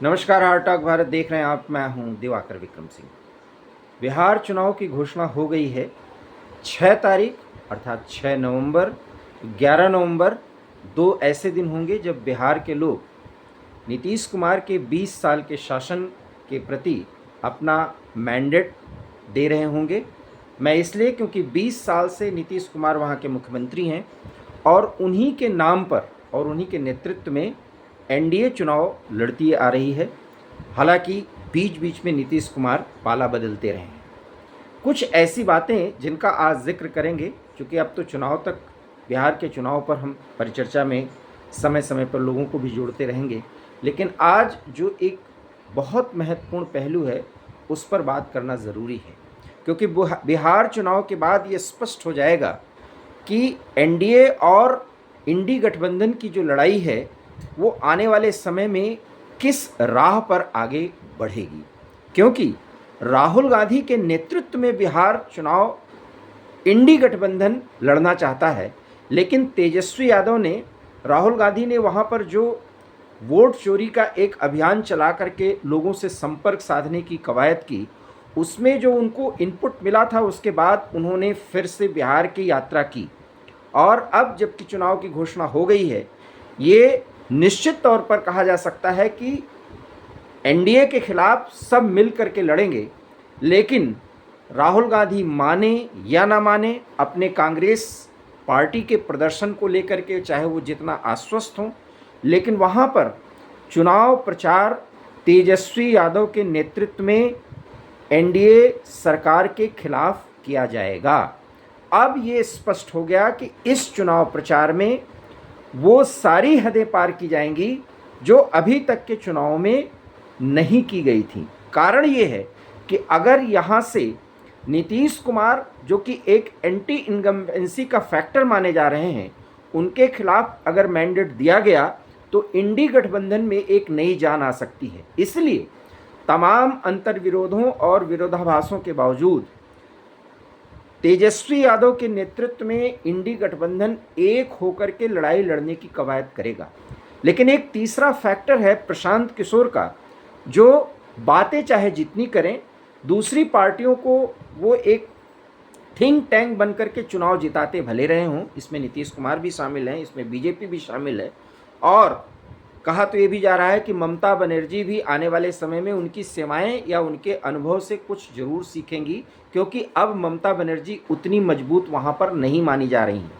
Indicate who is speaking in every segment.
Speaker 1: नमस्कार, heart talk Bharat देख रहे हैं आप। मैं हूं दिवाकर विक्रम सिंह। बिहार चुनाव की घोषणा हो गई है। 6 तारीख अर्थात 6 नवंबर, 11 नवंबर, 2 ऐसे दिन होंगे जब बिहार के लोग नीतीश कुमार के 20 साल के शासन के प्रति अपना मैंडेट दे रहे होंगे। मैं इसलिए क्योंकि 20 साल से नीतीश कुमार वहाँ के मुख्यमंत्री हैं और उन्हीं के नाम पर और उन्हीं के नेतृत्व में एनडीए चुनाव लड़ती आ रही है। हालांकि बीच बीच में नीतीश कुमार पाला बदलते रहे हैं। कुछ ऐसी बातें जिनका आज जिक्र करेंगे, क्योंकि अब तो चुनाव तक, बिहार के चुनाव पर हम परिचर्चा में समय समय पर लोगों को भी जोड़ते रहेंगे, लेकिन आज जो एक बहुत महत्वपूर्ण पहलू है उस पर बात करना ज़रूरी है, क्योंकि बिहार चुनाव के बाद ये स्पष्ट हो जाएगा कि एनडीए और इंडी गठबंधन की जो लड़ाई है वो आने वाले समय में किस राह पर आगे बढ़ेगी। क्योंकि राहुल गांधी के नेतृत्व में बिहार चुनाव इंडी गठबंधन लड़ना चाहता है, लेकिन तेजस्वी यादव ने, राहुल गांधी ने वहाँ पर जो वोट चोरी का एक अभियान चला करके लोगों से संपर्क साधने की कवायद की, उसमें जो उनको इनपुट मिला था उसके बाद उन्होंने फिर से बिहार की यात्रा की। और अब जबकि चुनाव की घोषणा हो गई है, ये निश्चित तौर पर कहा जा सकता है कि एनडीए के खिलाफ सब मिल करके लड़ेंगे। लेकिन राहुल गांधी माने या ना माने, अपने कांग्रेस पार्टी के प्रदर्शन को लेकर के चाहे वो जितना आश्वस्त हों, लेकिन वहाँ पर चुनाव प्रचार तेजस्वी यादव के नेतृत्व में एनडीए सरकार के खिलाफ किया जाएगा। अब ये स्पष्ट हो गया कि इस चुनाव प्रचार में वो सारी हदें पार की जाएंगी जो अभी तक के चुनाव में नहीं की गई थी। कारण ये है कि अगर यहाँ से नीतीश कुमार, जो कि एक एंटी इनकम्बेंसी का फैक्टर माने जा रहे हैं, उनके खिलाफ अगर मैंडेट दिया गया तो इंडी गठबंधन में एक नई जान आ सकती है। इसलिए तमाम अंतर्विरोधों और विरोधाभासों के बावजूद तेजस्वी यादव के नेतृत्व में इंडी गठबंधन एक होकर के लड़ाई लड़ने की कवायद करेगा। लेकिन एक तीसरा फैक्टर है प्रशांत किशोर का, जो बातें चाहे जितनी करें, दूसरी पार्टियों को वो एक थिंक टैंक बन करके चुनाव जिताते भले रहे हों। इसमें नीतीश कुमार भी शामिल हैं, इसमें बीजेपी भी शामिल है, और कहा तो ये भी जा रहा है कि ममता बनर्जी भी आने वाले समय में उनकी सेवाएं या उनके अनुभव से कुछ जरूर सीखेंगी, क्योंकि अब ममता बनर्जी उतनी मजबूत वहाँ पर नहीं मानी जा रही हैं।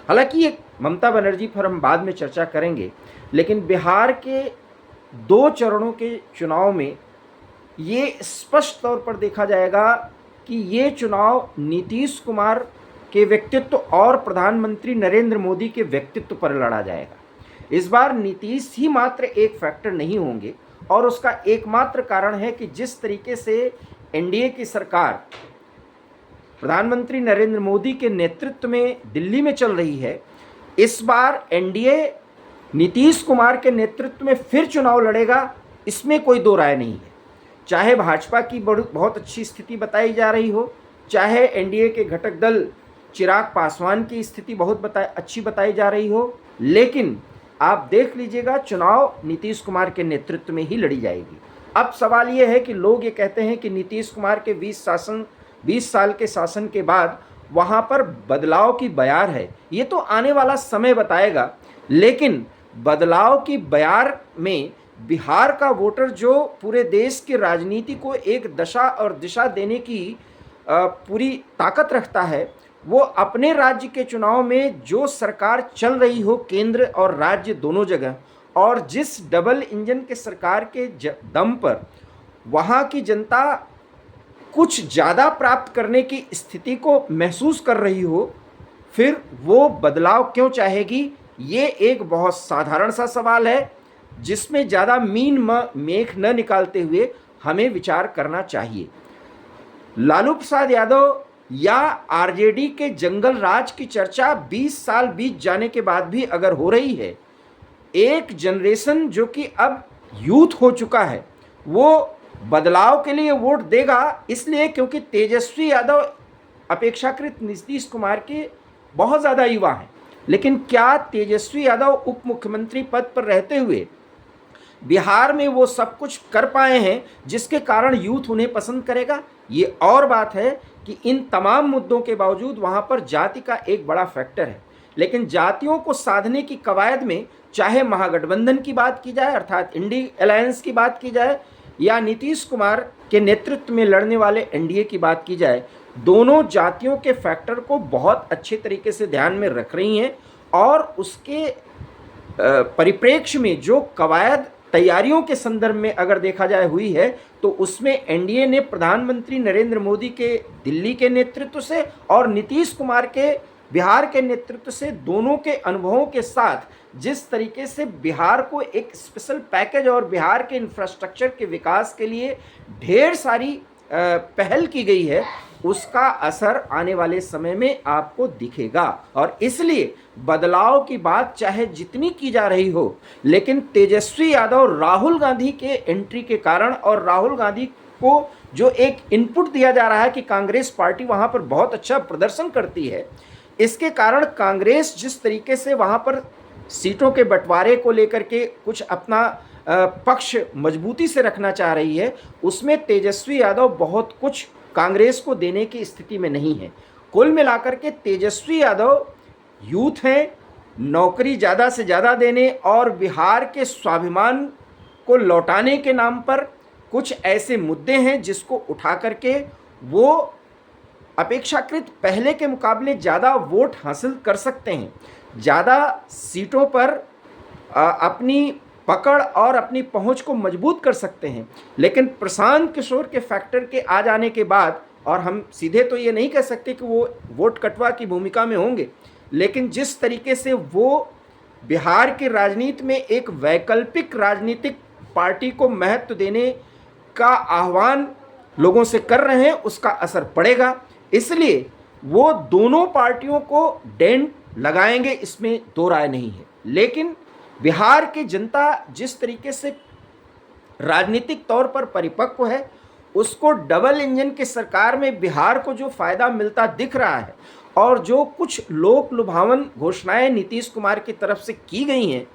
Speaker 1: हालांकि ये ममता बनर्जी पर हम बाद में चर्चा करेंगे, लेकिन बिहार के 2 चरणों के चुनाव में ये स्पष्ट तौर पर देखा जाएगा कि ये चुनाव नीतीश कुमार के व्यक्तित्व और प्रधानमंत्री नरेंद्र मोदी के व्यक्तित्व पर लड़ा जाएगा। इस बार नीतीश ही मात्र एक फैक्टर नहीं होंगे, और उसका एकमात्र कारण है कि जिस तरीके से एनडीए की सरकार प्रधानमंत्री नरेंद्र मोदी के नेतृत्व में दिल्ली में चल रही है, इस बार एनडीए नीतीश कुमार के नेतृत्व में फिर चुनाव लड़ेगा, इसमें कोई दो राय नहीं है। चाहे भाजपा की बहुत अच्छी स्थिति बताई जा रही हो, चाहे एनडीए के घटक दल चिराग पासवान की स्थिति बहुत अच्छी बताई जा रही हो, लेकिन आप देख लीजिएगा चुनाव नीतीश कुमार के नेतृत्व में ही लड़ी जाएगी। अब सवाल ये है कि लोग ये कहते हैं कि नीतीश कुमार के 20 साल के शासन के बाद वहाँ पर बदलाव की बयार है। ये तो आने वाला समय बताएगा, लेकिन बदलाव की बयार में बिहार का वोटर, जो पूरे देश की राजनीति को एक दशा और दिशा देने की पूरी ताकत रखता है, वो अपने राज्य के चुनाव में जो सरकार चल रही हो, केंद्र और राज्य दोनों जगह, और जिस डबल इंजन के सरकार के दम पर वहाँ की जनता कुछ ज़्यादा प्राप्त करने की स्थिति को महसूस कर रही हो, फिर वो बदलाव क्यों चाहेगी? ये एक बहुत साधारण सा सवाल है, जिसमें ज़्यादा मीन मेख न निकालते हुए हमें विचार करना चाहिए। लालू प्रसाद यादव या आरजेडी के जंगल राज की चर्चा 20 साल बीत जाने के बाद भी अगर हो रही है, एक जनरेशन जो कि अब यूथ हो चुका है, वो बदलाव के लिए वोट देगा, इसलिए क्योंकि तेजस्वी यादव अपेक्षाकृत नीतीश कुमार के बहुत ज़्यादा युवा हैं। लेकिन क्या तेजस्वी यादव उप मुख्यमंत्री पद पर रहते हुए बिहार में वो सब कुछ कर पाए हैं जिसके कारण यूथ उन्हें पसंद करेगा। ये और बात है कि इन तमाम मुद्दों के बावजूद वहाँ पर जाति का एक बड़ा फैक्टर है, लेकिन जातियों को साधने की कवायद में चाहे महागठबंधन की बात की जाए अर्थात इंडी अलायंस की बात की जाए या नीतीश कुमार के नेतृत्व में लड़ने वाले एनडीए की बात की जाए, दोनों जातियों के फैक्टर को बहुत अच्छे तरीके से ध्यान में रख रही हैं और उसके परिप्रेक्ष्य में जो कवायद तैयारियों के संदर्भ में अगर देखा जाए हुई है तो उसमें एनडीए ने प्रधानमंत्री नरेंद्र मोदी के दिल्ली के नेतृत्व से और नीतीश कुमार के बिहार के नेतृत्व से दोनों के अनुभवों के साथ जिस तरीके से बिहार को एक स्पेशल पैकेज और बिहार के इंफ्रास्ट्रक्चर के विकास के लिए ढेर सारी पहल की गई है, उसका असर आने वाले समय में आपको दिखेगा। और इसलिए बदलाव की बात चाहे जितनी की जा रही हो, लेकिन तेजस्वी यादव राहुल गांधी के एंट्री के कारण और राहुल गांधी को जो एक इनपुट दिया जा रहा है कि कांग्रेस पार्टी वहां पर बहुत अच्छा प्रदर्शन करती है, इसके कारण कांग्रेस जिस तरीके से वहां पर सीटों के बंटवारे को लेकर के कुछ अपना पक्ष मजबूती से रखना चाह रही है, उसमें तेजस्वी यादव बहुत कुछ कांग्रेस को देने की स्थिति में नहीं है। कुल मिलाकर के तेजस्वी यादव यूथ हैं, नौकरी ज़्यादा से ज़्यादा देने और बिहार के स्वाभिमान को लौटाने के नाम पर कुछ ऐसे मुद्दे हैं जिसको उठा करके वो अपेक्षाकृत पहले के मुकाबले ज़्यादा वोट हासिल कर सकते हैं, ज़्यादा सीटों पर अपनी पकड़ और अपनी पहुंच को मजबूत कर सकते हैं। लेकिन प्रशांत किशोर के फैक्टर के आ जाने के बाद, और हम सीधे तो ये नहीं कह सकते कि वो वोट कटवा की भूमिका में होंगे, लेकिन जिस तरीके से वो बिहार की राजनीति में एक वैकल्पिक राजनीतिक पार्टी को महत्व देने का आह्वान लोगों से कर रहे हैं, उसका असर पड़ेगा। इसलिए वो दोनों पार्टियों को डेंट लगाएंगे, इसमें दो राय नहीं है। लेकिन बिहार की जनता जिस तरीके से राजनीतिक तौर पर परिपक्व है, उसको डबल इंजन की सरकार में बिहार को जो फायदा मिलता दिख रहा है और जो कुछ लोक लुभावन घोषणाएं नीतीश कुमार की तरफ से की गई हैं,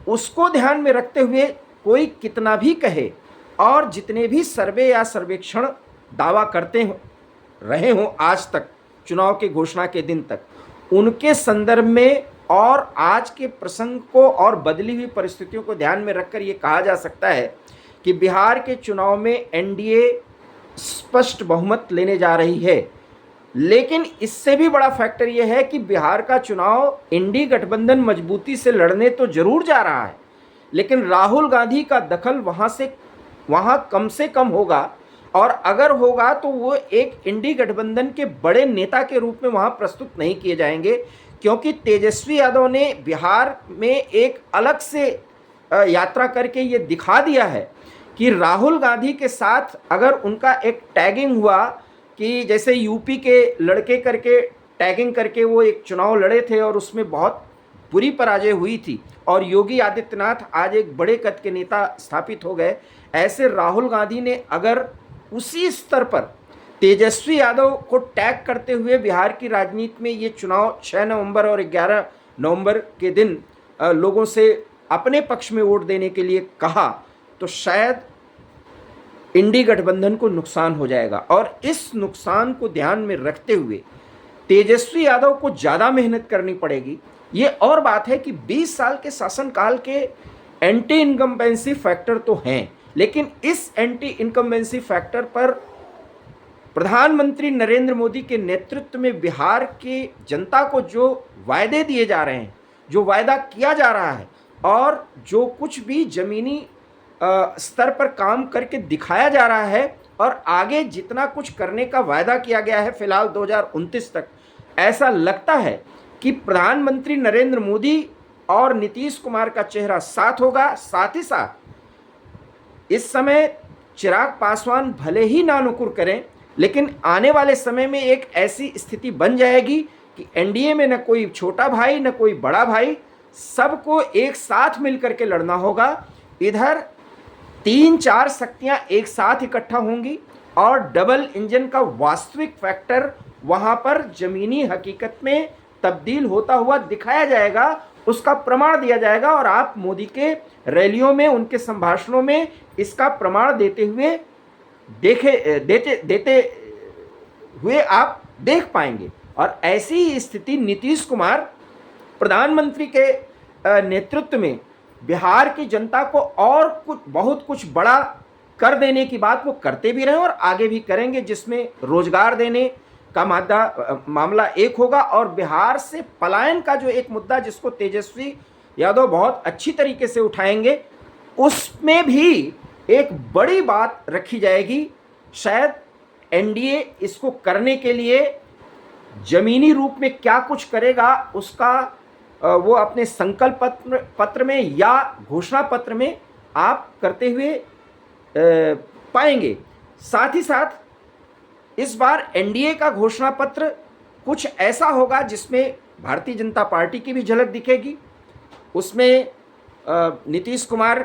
Speaker 1: उसको ध्यान में रखते हुए कोई कितना भी कहे और जितने भी सर्वे या सर्वेक्षण दावा करते रहे हों आज तक चुनाव के घोषणा के दिन तक, उनके संदर्भ में और आज के प्रसंग को और बदली हुई परिस्थितियों को ध्यान में रखकर ये कहा जा सकता है कि बिहार के चुनाव में एनडीए स्पष्ट बहुमत लेने जा रही है। लेकिन इससे भी बड़ा फैक्टर ये है कि बिहार का चुनाव इंडी गठबंधन मजबूती से लड़ने तो जरूर जा रहा है, लेकिन राहुल गांधी का दखल वहाँ कम से कम होगा, और अगर होगा तो वो एक इंडी गठबंधन के बड़े नेता के रूप में वहाँ प्रस्तुत नहीं किए जाएंगे, क्योंकि तेजस्वी यादव ने बिहार में एक अलग से यात्रा करके ये दिखा दिया है कि राहुल गांधी के साथ अगर उनका एक टैगिंग हुआ कि जैसे यूपी के लड़के करके टैगिंग करके वो एक चुनाव लड़े थे और उसमें बहुत बुरी पराजय हुई थी और योगी आदित्यनाथ आज एक बड़े कद के नेता स्थापित हो गए, ऐसे राहुल गांधी ने अगर उसी स्तर पर तेजस्वी यादव को टैग करते हुए बिहार की राजनीति में ये चुनाव 6 नवंबर और 11 नवंबर के दिन लोगों से अपने पक्ष में वोट देने के लिए कहा, तो शायद इंडी गठबंधन को नुकसान हो जाएगा। और इस नुकसान को ध्यान में रखते हुए तेजस्वी यादव को ज़्यादा मेहनत करनी पड़ेगी। ये और बात है कि 20 साल के शासनकाल के एंटी इनकम्बेंसी फैक्टर तो हैं, लेकिन इस एंटी इनकम्बेंसी फैक्टर पर प्रधानमंत्री नरेंद्र मोदी के नेतृत्व में बिहार की जनता को जो वायदे दिए जा रहे हैं, जो वायदा किया जा रहा है और जो कुछ भी ज़मीनी स्तर पर काम करके दिखाया जा रहा है और आगे जितना कुछ करने का वायदा किया गया है फिलहाल 2029 तक, ऐसा लगता है कि प्रधानमंत्री नरेंद्र मोदी और नीतीश कुमार का चेहरा साथ होगा। साथ ही साथ इस समय चिराग पासवान भले ही ना नुकुर करें, लेकिन आने वाले समय में एक ऐसी स्थिति बन जाएगी कि एनडीए में न कोई छोटा भाई न कोई बड़ा भाई, सबको एक साथ मिलकर के लड़ना होगा। इधर 3-4 शक्तियां एक साथ इकट्ठा होंगी और डबल इंजन का वास्तविक फैक्टर वहां पर जमीनी हकीकत में तब्दील होता हुआ दिखाया जाएगा उसका प्रमाण दिया जाएगा और आप मोदी के रैलियों में, उनके संभाषणों में इसका प्रमाण देते हुए आप देख पाएंगे। और ऐसी ही स्थिति नीतीश कुमार प्रधानमंत्री के नेतृत्व में बिहार की जनता को और बहुत कुछ बड़ा कर देने की बात वो करते भी रहे और आगे भी करेंगे, जिसमें रोजगार देने का मामला एक होगा और बिहार से पलायन का जो एक मुद्दा जिसको तेजस्वी यादव बहुत अच्छी तरीके से उठाएंगे, उसमें भी एक बड़ी बात रखी जाएगी। शायद एनडीए इसको करने के लिए जमीनी रूप में क्या कुछ करेगा उसका वो अपने संकल्प पत्र में या घोषणा पत्र में आप करते हुए पाएंगे। साथ ही साथ इस बार एनडीए का घोषणा पत्र कुछ ऐसा होगा जिसमें भारतीय जनता पार्टी की भी झलक दिखेगी, उसमें नीतीश कुमार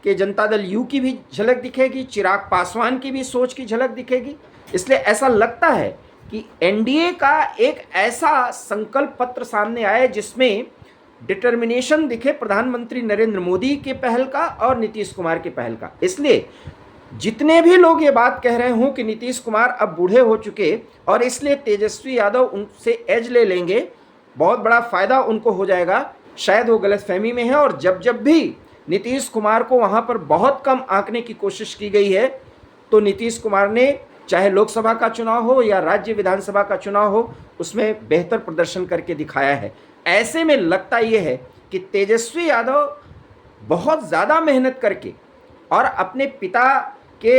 Speaker 1: के जनता दल यू की भी झलक दिखेगी, चिराग पासवान की भी सोच की झलक दिखेगी। इसलिए ऐसा लगता है कि एनडीए का एक ऐसा संकल्प पत्र सामने आए जिसमें डिटर्मिनेशन दिखे प्रधानमंत्री नरेंद्र मोदी के पहल का और नीतीश कुमार के पहल का। इसलिए जितने भी लोग ये बात कह रहे हों कि नीतीश कुमार अब बूढ़े हो चुके और इसलिए तेजस्वी यादव उनसे एज ले लेंगे, बहुत बड़ा फायदा उनको हो जाएगा, शायद वो गलतफहमी में है। और जब भी नीतीश कुमार को वहाँ पर बहुत कम आंकने की कोशिश की गई है, तो नीतीश कुमार ने चाहे लोकसभा का चुनाव हो या राज्य विधानसभा का चुनाव हो, उसमें बेहतर प्रदर्शन करके दिखाया है। ऐसे में लगता ये है कि तेजस्वी यादव बहुत ज़्यादा मेहनत करके और अपने पिता के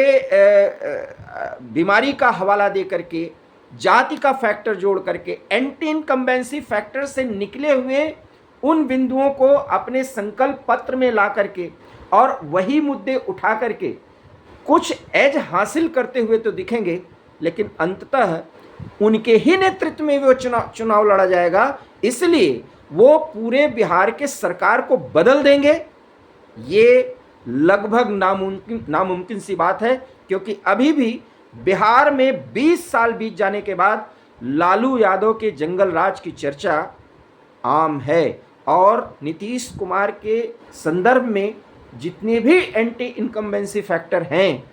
Speaker 1: बीमारी का हवाला दे करके, जाति का फैक्टर जोड़ करके, एंटी इनकम्बेंसी फैक्टर से निकले हुए उन बिंदुओं को अपने संकल्प पत्र में ला करके और वही मुद्दे उठा करके कुछ एज हासिल करते हुए तो दिखेंगे, लेकिन अंततः उनके ही नेतृत्व में वो चुनाव लड़ा जाएगा। इसलिए वो पूरे बिहार के सरकार को बदल देंगे, ये लगभग नामुमकिन सी बात है, क्योंकि अभी भी बिहार में 20 साल बीत जाने के बाद लालू यादव के जंगल राज की चर्चा आम है। और नीतीश कुमार के संदर्भ में जितने भी एंटी इनकम्बेंसी फैक्टर हैं,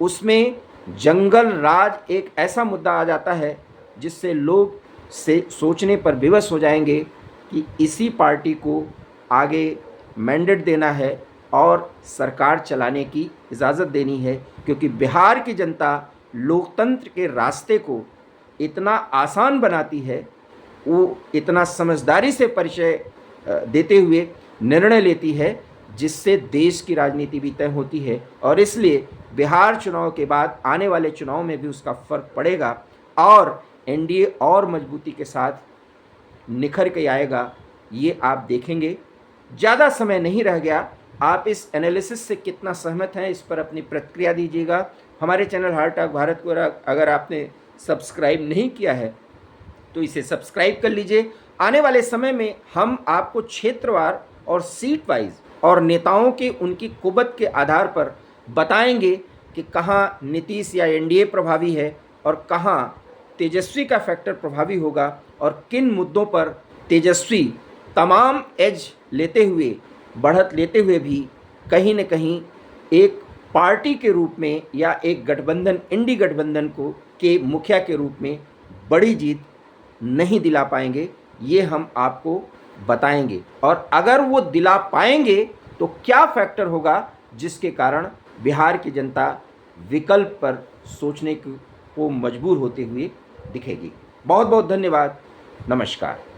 Speaker 1: उसमें जंगल राज एक ऐसा मुद्दा आ जाता है जिससे लोग से सोचने पर विवश हो जाएंगे कि इसी पार्टी को आगे मैंडेट देना है और सरकार चलाने की इजाज़त देनी है, क्योंकि बिहार की जनता लोकतंत्र के रास्ते को इतना आसान बनाती है, वो इतना समझदारी से परिचय देते हुए निर्णय लेती है, जिससे देश की राजनीति भी तय होती है। और इसलिए बिहार चुनाव के बाद आने वाले चुनाव में भी उसका फ़र्क पड़ेगा और एनडीए और मजबूती के साथ निखर के आएगा, ये आप देखेंगे। ज़्यादा समय नहीं रह गया, आप इस एनालिसिस से कितना सहमत हैं इस पर अपनी प्रतिक्रिया दीजिएगा। हमारे चैनल हार्ट टॉक भारत को अगर आपने सब्सक्राइब नहीं किया है तो इसे सब्सक्राइब कर लीजिए। आने वाले समय में हम आपको क्षेत्रवार और सीट वाइज और नेताओं के उनकी कुवत के आधार पर बताएंगे कि कहाँ नीतीश या एनडीए प्रभावी है और कहाँ तेजस्वी का फैक्टर प्रभावी होगा और किन मुद्दों पर तेजस्वी तमाम एज लेते हुए, बढ़त लेते हुए भी कहीं न कहीं एक पार्टी के रूप में या एक गठबंधन, इंडी गठबंधन को के मुखिया के रूप में बड़ी जीत नहीं दिला पाएंगे, ये हम आपको बताएंगे। और अगर वो दिला पाएंगे तो क्या फैक्टर होगा जिसके कारण बिहार की जनता विकल्प पर सोचने को मजबूर होते हुए दिखेगी। बहुत बहुत धन्यवाद। नमस्कार।